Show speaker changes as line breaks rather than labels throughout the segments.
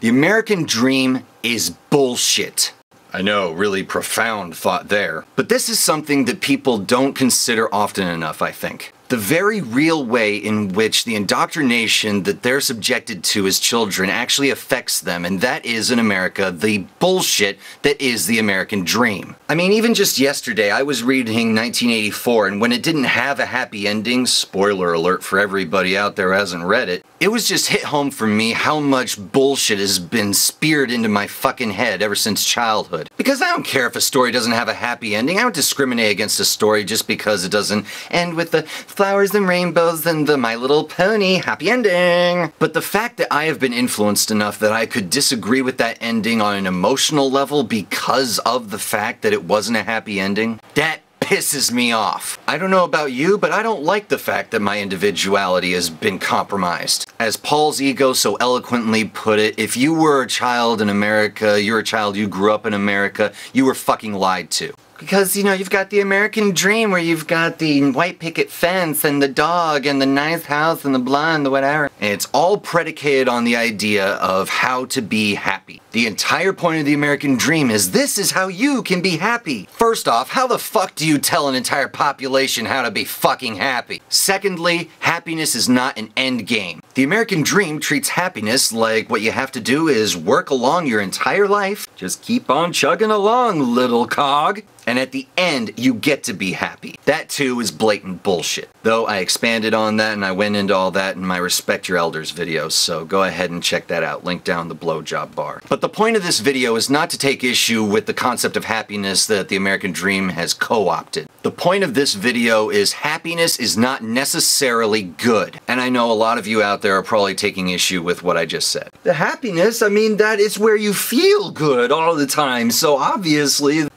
The American dream is bullshit. I know, really profound thought there. But this is something that people don't consider often enough, I think. The very real way in which the indoctrination that they're subjected to as children actually affects them, and that is, in America, the bullshit that is the American dream. I mean, even just yesterday, I was reading 1984, and when it didn't have a happy ending, spoiler alert for everybody out there who hasn't read it, it was just hit home for me how much bullshit has been speared into my fucking head ever since childhood. Because I don't care if a story doesn't have a happy ending, I don't discriminate against a story just because it doesn't end with the flowers and rainbows and the My Little Pony happy ending. But the fact that I have been influenced enough that I could disagree with that ending on an emotional level because of the fact that it wasn't a happy ending, that pisses me off. I don't know about you, but I don't like the fact that my individuality has been compromised. As Paul's ego so eloquently put it, if you were a child in America, you're a child, you grew up in America, you were fucking lied to. Because, you know, you've got the American dream where you've got the white picket fence and the dog and the nice house and the blonde, the whatever. And it's all predicated on the idea of how to be happy. The entire point of the American dream is this is how you can be happy. First off, how the fuck do you tell an entire population how to be fucking happy? Secondly, happiness is not an end game. The American dream treats happiness like what you have to do is work along your entire life. Just keep on chugging along, little cog. And at the end, you get to be happy. That too is blatant bullshit. Though I expanded on that and I went into all that in my Respect Your Elders video, so go ahead and check that out, link down the blowjob bar. But the point of this video is not to take issue with the concept of happiness that the American dream has co-opted. The point of this video is happiness is not necessarily good. And I know a lot of you out there are probably taking issue with what I just said. The happiness, I mean, that is where you feel good all the time, so obviously.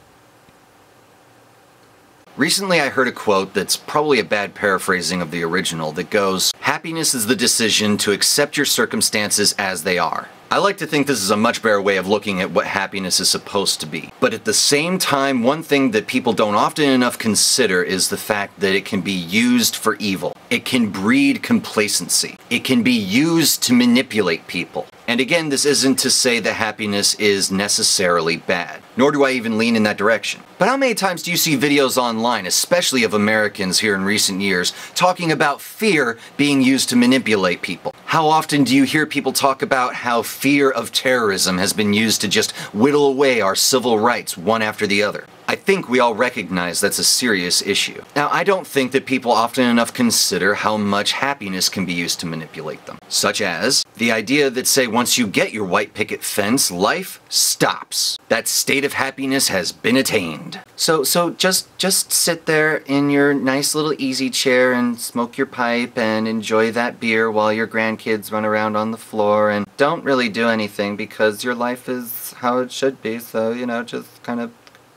Recently I heard a quote that's probably a bad paraphrasing of the original that goes, "Happiness is the decision to accept your circumstances as they are." I like to think this is a much better way of looking at what happiness is supposed to be. But at the same time, one thing that people don't often enough consider is the fact that it can be used for evil. It can breed complacency. It can be used to manipulate people. And again, this isn't to say that happiness is necessarily bad, nor do I even lean in that direction. But how many times do you see videos online, especially of Americans here in recent years, talking about fear being used to manipulate people? How often do you hear people talk about how fear of terrorism has been used to just whittle away our civil rights one after the other? I think we all recognize that's a serious issue. Now, I don't think that people often enough consider how much happiness can be used to manipulate them. Such as the idea that, say, once you get your white picket fence, life stops. That state of happiness has been attained. So just sit there in your nice little easy chair and smoke your pipe and enjoy that beer while your grandkids run around on the floor and don't really do anything because your life is how it should be, so, you know, just kind of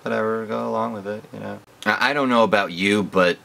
whatever, go along with it, you know. I don't know about you, but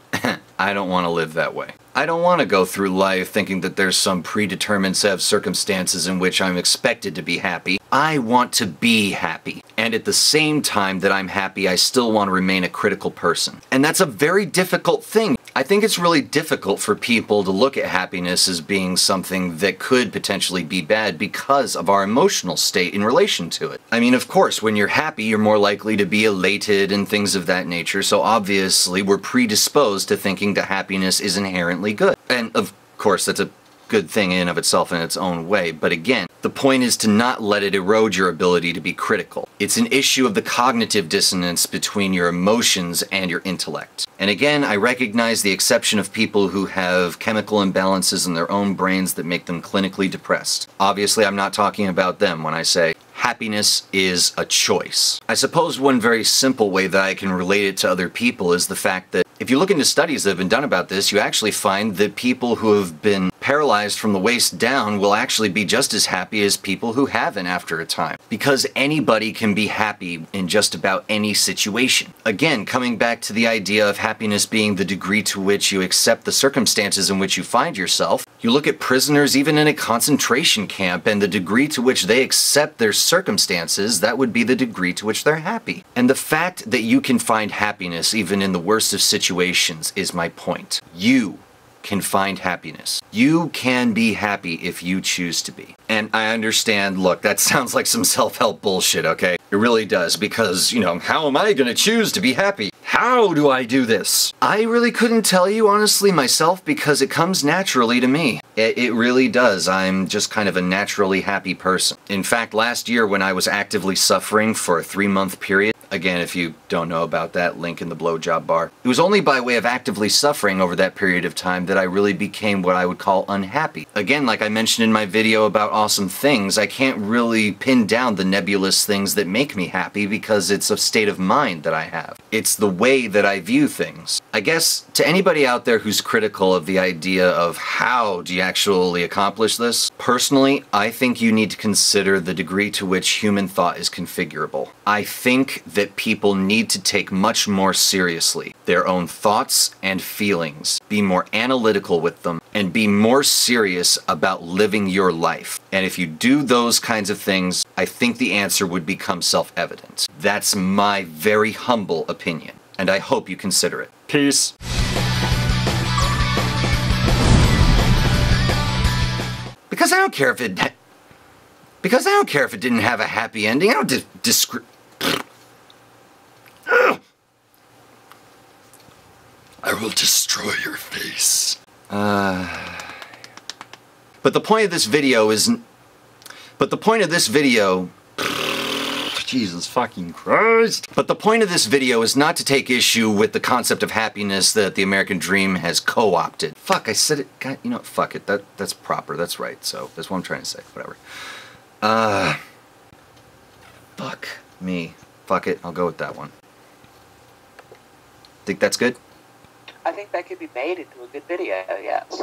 I don't want to live that way. I don't want to go through life thinking that there's some predetermined set of circumstances in which I'm expected to be happy. I want to be happy. And at the same time that I'm happy, I still want to remain a critical person. And that's a very difficult thing. I think it's really difficult for people to look at happiness as being something that could potentially be bad because of our emotional state in relation to it. I mean, of course, when you're happy, you're more likely to be elated and things of that nature, so obviously we're predisposed to thinking that happiness is inherently good. And of course, that's a good thing in of itself in its own way, but again, the point is to not let it erode your ability to be critical. It's an issue of the cognitive dissonance between your emotions and your intellect. And again, I recognize the exception of people who have chemical imbalances in their own brains that make them clinically depressed. Obviously, I'm not talking about them when I say happiness is a choice. I suppose one very simple way that I can relate it to other people is the fact that if you look into studies that have been done about this, you actually find that people who have been paralyzed from the waist down will actually be just as happy as people who haven't after a time. Because anybody can be happy in just about any situation. Again, coming back to the idea of happiness being the degree to which you accept the circumstances in which you find yourself, you look at prisoners even in a concentration camp and the degree to which they accept their circumstances, that would be the degree to which they're happy. And the fact that you can find happiness even in the worst of situations is my point. You can find happiness. You can be happy if you choose to be. And I understand, look, that sounds like some self-help bullshit, okay? It really does, because, you know, how am I gonna choose to be happy? How do I do this? I really couldn't tell you, honestly, myself, because it comes naturally to me. It really does. I'm just kind of a naturally happy person. In fact, last year when I was actively suffering for a 3-month period, again, if you don't know about that, link in the blowjob bar. It was only by way of actively suffering over that period of time that I really became what I would call unhappy. Again, like I mentioned in my video about awesome things, I can't really pin down the nebulous things that make me happy because it's a state of mind that I have. It's the way that I view things. I guess to anybody out there who's critical of the idea of how do you actually accomplish this, personally, I think you need to consider the degree to which human thought is configurable. I think that people need to take much more seriously their own thoughts and feelings, be more analytical with them, and be more serious about living your life. And if you do those kinds of things, I think the answer would become self-evident. That's my very humble opinion, and I hope you consider it. Peace. Because I don't care if it didn't have a happy ending. I don't I will destroy your face. But the point of this video is... Jesus fucking Christ. But the point of this video is not to take issue with the concept of happiness that the American dream has co-opted. Fuck, I said it. God, you know, fuck it. That's proper. That's right. So, that's what I'm trying to say. Whatever. Fuck me. Fuck it. I'll go with that one. Think that's good?
I think that could be made into a good video, yes.